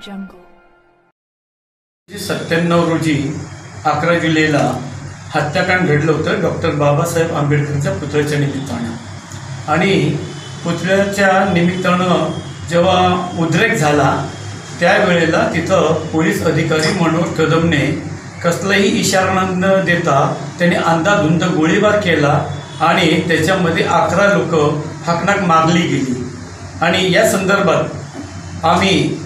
97 रोजी 11 जुलैला हत्याकांड घडलं होतं डॉक्टर बाबासाहेब आंबेडकरच्या पुतळ्याच्या निमित्तानं। आणि पुतळ्याच्या निमित्तानं जेव्हा उद्रेक झाला त्यावेळेला तिथं पोलीस अधिकारी मनोहर कदमने कसलाही इशारा न देता त्यांनी अंधाधुंद गोळीबार केला आणि त्याच्यामध्ये 11 लोक हकनाक मारली गेली। आणि या संदर्भात आम्ही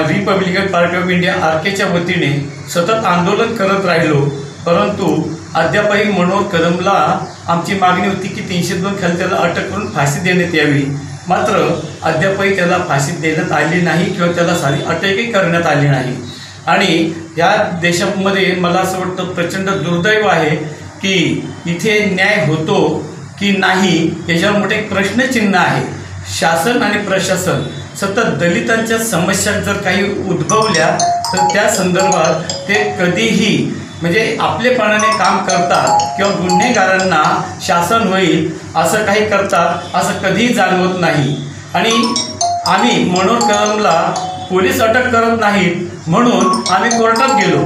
रिपब्लिकन पार्टी ऑफ इंडिया आरकेच्या वतीने सतत आंदोलन करत राहिलो, परंतु अद्यापही मनोहर कदमला आमची मागणी होती की 302 खाली त्याला अटक करून फाशी देण्यात यावी, मात्र अद्यापही त्याला फाशी देण्यात आली नाही किंवा त्याला साधी अटकही करण्यात आली नाही। आणि या देशामध्ये मला असं वाटतं प्रचंड दुर्दैव आहे की इथे न्याय होतो की नाही याच्यावर मोठे एक प्रश्नचिन्ह आहे। शासन आणि प्रशासन सतत दलितांच्या समस्या जर काही उद्भवल्या तर त्या संदर्भात ते कधीही म्हणजे आपलेपणाने काम करतात किंवा गुन्हेगारांना शासन होईल असं काही करतात असं कधीही जाणवत नाही। आणि आम्ही मनोहर कदमला पोलीस अटक करत नाहीत म्हणून आम्ही कोर्टात गेलो।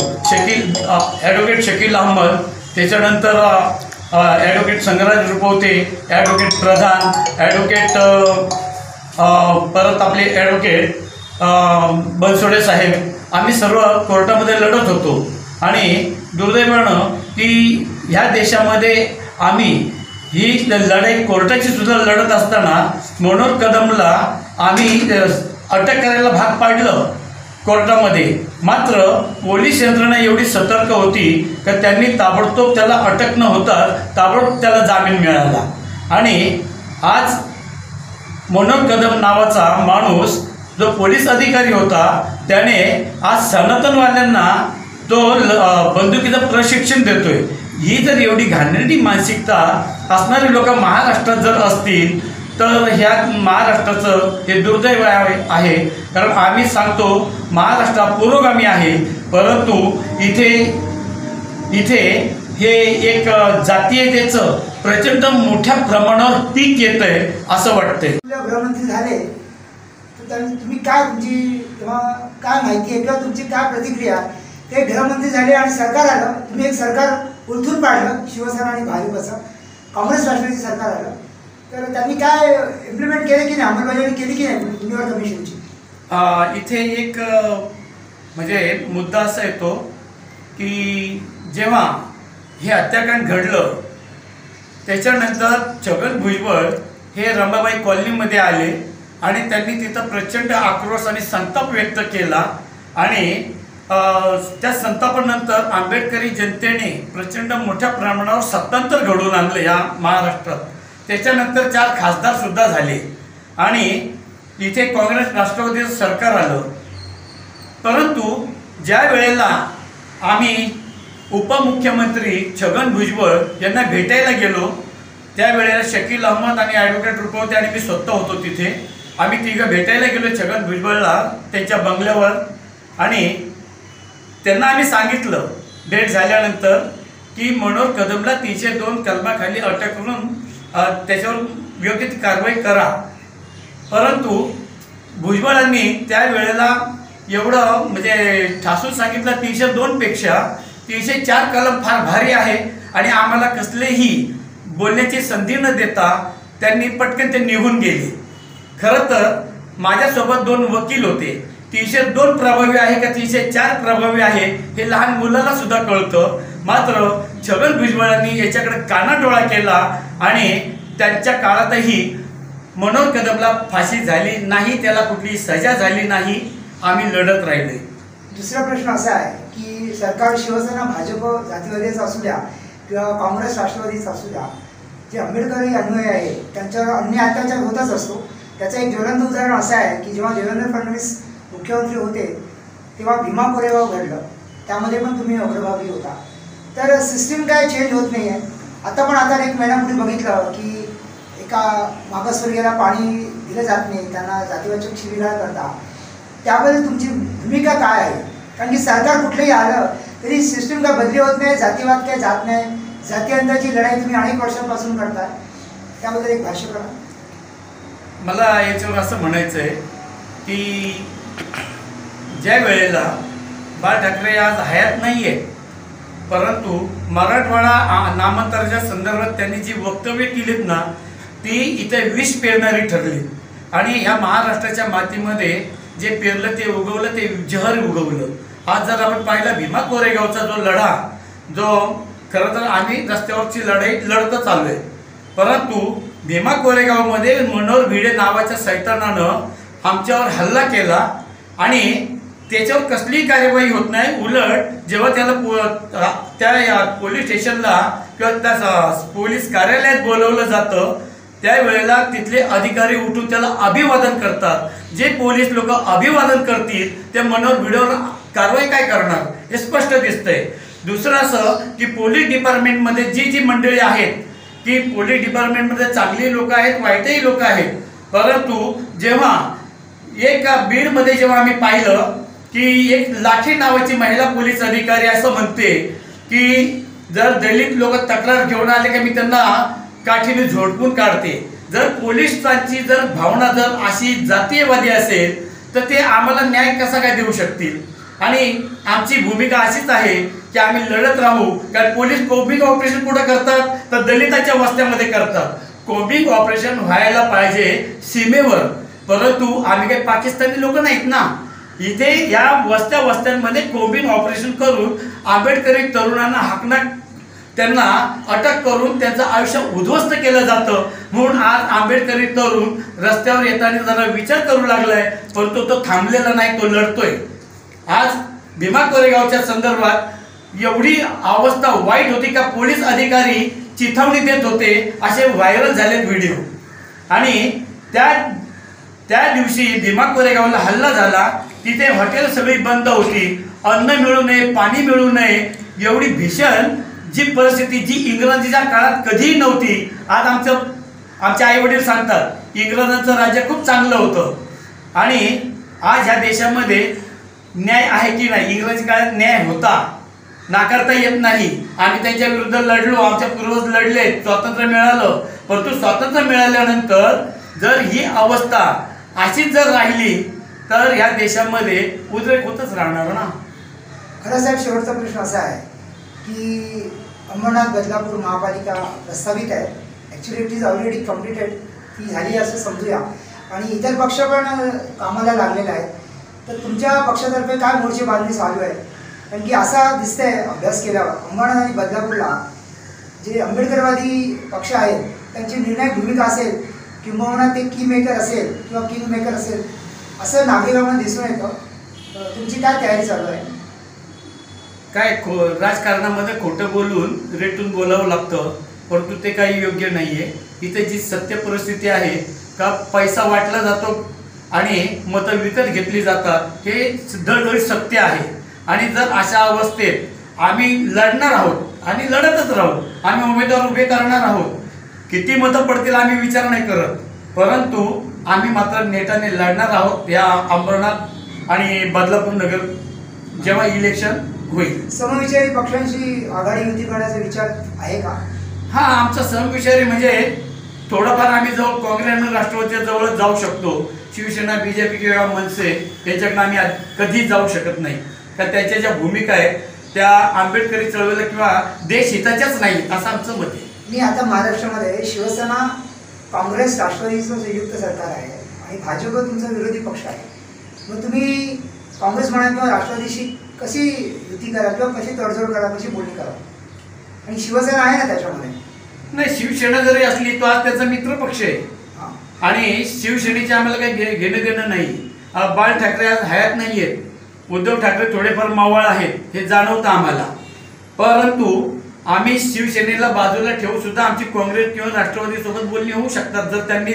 ॲडव्होकेट शकील अहमद, त्याच्यानंतर ॲडव्होकेट संग्राज रुपवते, ॲडव्होकेट प्रधान, ॲडव्होकेट परत आपले ॲडव्होकेट बनसोडे साहेब, आम्ही सर्व कोर्टामध्ये लढत होतो। आणि दुर्दैवानं की ह्या देशामध्ये आम्ही ही लढाई कोर्टाची सुद्धा लढत असताना मनोहर कदमला आम्ही अटक करायला भाग पाडलं कोर्टामध्ये, मात्र पोलीस यंत्रणा एवढी सतर्क होती की त्यांनी ताबडतोब त्याला अटक न होता ताबडतोब त्याला जामीन मिळाला। आणि आज मनोहर कदम नावाचा माणूस जो पोलीस अधिकारी होता त्याने आज सनातनवाल्यांना तो बंदुकीचं प्रशिक्षण देतोय। ही जर एवढी घाणेरडी मानसिकता असणारी लोक महाराष्ट्रात जर असतील तर ह्या महाराष्ट्राचं हे दुर्दैव आहे। कारण आम्ही सांगतो महाराष्ट्र पुरोगामी आहे, परंतु इथे हे एक जातीयतेचं प्रचंड मोठ्या प्रमाणावर पीक येतंय असं वाटतंय। गृहमंत्री झाले तर तुम्ही काय तुमची किंवा काय माहिती आहे किंवा तुमची काय प्रतिक्रिया? ते गृहमंत्री झाले आणि सरकार आलं, तुम्ही एक सरकार उलथून पाडलं, शिवसेना आणि भाजपचं काँग्रेस राष्ट्रवादी सरकार आलं, तर त्यांनी काय इम्प्लिमेंट केले की नाही, अंमलबजावणी केली की नाही युनिव्हर कमिशनची? इथे एक म्हणजे मुद्दा असा येतो की जेव्हा हे हत्याकांड घडलं त्याच्यानंतर छगन भुजबळ हे रमाबाई कॉलनीमध्ये आले आणि त्यांनी तिथं प्रचंड आक्रोश आणि संताप व्यक्त केला। आणि त्या संतापानंतर आंबेडकरी जनतेने प्रचंड मोठ्या प्रमाणावर सत्तांतर घडवून आणलं या महाराष्ट्रात। त्याच्यानंतर 4 खासदार सुद्धा झाले आणि इथे काँग्रेस राष्ट्रवादीचं सरकार आलं, परंतु ज्या वेळेला आम्ही उपमुख्यमंत्री छगन भुजबळ यांना भेटायला गेलो त्यावेळेला शकील अहमद आणि ॲडव्होकेट रुपवते आणि मी स्वतः होतो तिथे। आम्ही तिघं भेटायला गेलो छगन भुजबळला त्यांच्या बंगल्यावर आणि त्यांना आम्ही सांगितलं डेट झाल्यानंतर की मनोहर कदमला 302 कलमाखाली अटक करून त्याच्यावर योग्य ती कारवाई करा। परंतु भुजबळांनी त्यावेळेला एवढं म्हणजे ठासून सांगितलं 302 पेक्षा 304 कलम फार भारी आहे आणि आम्हाला कसलेही बोलण्याची संधी न देता त्यांनी पटकन ते निघून गेले। खरं तर माझ्यासोबत 2 वकील होते, 302 प्रभावी आहे का 304 प्रभावी आहे हे लहान मुलाला सुद्धा कळतं, मात्र छगन भुजबळांनी याच्याकडे कानाडोळा केला आणि त्यांच्या काळातही मनोहर कदमला फाशी झाली नाही, त्याला कुठली सजा झाली नाही, आम्ही लढत राहिले। दुसरा प्रश्न असा आहे की सरकार शिवसेना भाजप जातीवादीचं असू द्या किंवा काँग्रेस राष्ट्रवादीचं असू द्या, जे आंबेडकरी अनुयायी आहे त्यांच्यावर अन्याय अत्याचार होतच असतो। त्याचं एक ज्वलंत उदाहरण असं आहे की जेव्हा देवेंद्र फडणवीस मुख्यमंत्री होते तेव्हा भीमा कोरेगाव घडलं, त्यामध्ये पण तुम्ही अग्रभागी होता। तर सिस्टीम काय चेंज होत नाही आहे। आता पण आता 1 महिन्यापूर्वी बघितलं की एका मागासवर्गीयाला पाणी दिलं जात नाही, त्यांना जातीवाचक शिवीगाळ करता, त्याबद्दल तुमची भूमिका काय आहे? कारण की सरकार कुठलंही आलं तरी सिस्टीम काय बदली होत नाही, जातीवाद काय जात नाही, जातीयांतरची लढाई तुम्ही अनेक वर्षांपासून करताय, त्याबद्दल एक भाष्य करा। मला याच्यावर असं म्हणायचं आहे की ज्या वेळेला बाळ ठाकरे आज हयात नाही आहे, परंतु मराठवाडा नामांतराच्या संदर्भात त्यांनी जी वक्तव्य केलीत ना, ती इथे विष पेरणारी ठरली. आणि ह्या महाराष्ट्राच्या मातीमध्ये जे पेरलं ते उगवलं, ते जहर उगवलं. आज जर आपण पाहिला भीमा कोरेगावचा जो लढा, जो खरं तर आम्ही रस्त्यावरची लढाई लढतच आलो आहे, परंतु भीमा कोरेगावमध्ये मनोहर भिडे नावाच्या सैतानानं आमच्यावर हल्ला केला आणि त्याच्यावर कसलीही कार्यवाही होत नाही. उलट जेव्हा त्याला त्या पोलीस स्टेशनला किंवा त्या पोलीस कार्यालयात बोलवलं जातं, त्यावेळेला तिथले अधिकारी उठून त्याला अभिवादन करतात. जे पोलीस लोक अभिवादन करतील त्या मनोहर भिडेवर कारवाई काय करणार हे स्पष्ट दिसतंय. दुसरं असं की पोलीस डिपार्टमेंटमध्ये जी मंडळी आहेत, की पोलीस डिपार्टमेंटमध्ये चांगली लोक आहेत, वाईटही लोक आहेत, परंतु जेव्हा एक बीडमध्ये जेव्हा आम्ही पाहिलं की एक लाठी नावाची महिला पोलीस अधिकारी असं म्हणते की जर दलित लोक तक्रार घेऊन आले की मी त्यांना काठीने झोडपून काढते. जर पोलिसांची जर भावना जर अशी जातीयवादी असेल तर ते आम्हाला न्याय कसा काय देऊ शकतील. आणि आमची भूमिका अशीच आहे की आम्ही लढत राहू. कारण पोलीस कोम्बिंग ऑपरेशन कुठं करतात तर दलिताच्या वस्त्यामध्ये करतात. कोम्बिंग ऑपरेशन व्हायला पाहिजे सीमेवर, परंतु आम्ही काही पाकिस्तानी लोक नाहीत ना. इथे या वस्त्यांमध्ये कोम्बिंग ऑपरेशन करून आंबेडकरी तरुणांना हाकणं, त्यांना अटक करून त्यांचं आयुष्य उद्ध्वस्त केलं जातं. म्हणून आज आंबेडकरी तरुण रस्त्यावर येताना जरा विचार करू लागलाय, परंतु तो थांबलेला नाही, तो लढतोय. आज भीमा कोरेगावच्या संदर्भात एवढी अवस्था वाईट होती का पोलीस अधिकारी चिथावणी देत होते, असे व्हायरल झालेत व्हिडिओ. आणि त्या दिवशी भीमा कोरेगावला हल्ला झाला, तिथे हॉटेल सगळी बंद होती, अन्न मिळू नये, पाणी मिळू नये, एवढी भीषण जी परिस्थिती जी इंग्रजांच्या काळात कधीही नव्हती. आज आमचे आई वडील सांगतात इंग्रजांचं राज्य खूप चांगलं होतं. आणि आज ह्या देशामध्ये न्याय आहे की नाही? इंग्रजी काळात न्याय होता, नाकारता येत नाही. आम्ही त्यांच्या विरुद्ध लढलो, आमच्या पूर्वज लढले, स्वातंत्र्य मिळालं. परंतु स्वातंत्र्य मिळाल्यानंतर जर ही अवस्था अशीच जर राहिली तर ह्या देशामध्ये उद्रेक होतच राहणार ना. खरं साहेब, शेवटचा प्रश्न असा आहे की अंबरनाथ बदलापूर महापालिका प्रस्तावित आहे. Actually it is already completed, ती झाली असं समजूया. आणि इतर पक्ष पण कामाला लागलेला आहे. तर तुमच्या पक्षातर्फे काय मोर्चे बांधणी चालू आहे? कारण की असा दिसतंय अभ्यास केल्यावर अंबरनाथ आणि बदलापूरला जे आंबेडकरवादी पक्ष आहेत त्यांची निर्णायक भूमिका असेल, किंबहुना ते की मेकर असेल किंवा किंग मेकर असेल असं नागरिकांना दिसून येतं. तुमची काय तयारी चालू आहे? काय राजकारणामध्ये खोटं बोलून रेटून बोलावं लागतं, परंतु ते काही योग्य नाहीये. इथे जी सत्य परिस्थिती आहे का पैसा वाटला जातो आणि मतं विकत घेतली जातात, हे दळदळीत सत्य आहे. आणि जर अशा अवस्थेत आम्ही लढणार आहोत आणि लढतच राहू, आम्ही उमेदवार उभे करणार आहोत. किती मतं पडतील आम्ही विचार नाही करत, परंतु आम्ही मात्र नेटाने लढणार आहोत. या अंबरनाथ आणि बदलापूर नगर जेव्हा इलेक्शन होईल. समविचारी पक्षांशी आघाडी युती करण्याचा विचार आहे का? हा, आमचा समविचारी म्हणजे थोडंफार आम्ही जवळ काँग्रेस आणि राष्ट्रवादीच्या जवळ जाऊ शकतो. शिवसेना, बीजेपी किंवा मनसे याच्याकडे आम्ही कधीच जाऊ शकत नाही. तर त्याच्या ज्या भूमिका आहेत त्या आंबेडकरी चळवळीला किंवा देशहिताच्याच नाही असं आमचं मत आहे. मी आता महाराष्ट्रामध्ये शिवसेना, काँग्रेस, राष्ट्रवादीचं संयुक्त सरकार आहे आणि भाजप तुमचा विरोधी पक्ष आहे. मग तुम्ही काँग्रेस म्हणा किंवा राष्ट्रवादीशी कशी युती करा किंवा कशी तडजोड करा, कशी बोलणी करा? आणि शिवसेना आहे ना त्याच्यामध्ये? नाही, शिवसेना जरी असली तो आज त्याचा मित्र पक्ष आहे आणि शिवसेनेचे आम्हाला काही घेणं देणं नाही. बाळ ठाकरे आज हयात नाही आहेत, उद्धव ठाकरे थोडेफार मावळ आहेत हे जाणवतं आम्हाला. परंतु आम्ही शिवसेनेला बाजूला ठेवू सुद्धा आमची काँग्रेस किंवा राष्ट्रवादी सोबत बोलणी होऊ शकतात जर त्यांनी,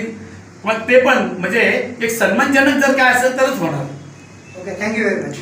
पण ते पण म्हणजे एक सन्मानजनक जर काय असेल तरच होणार. Okay, thank you very much.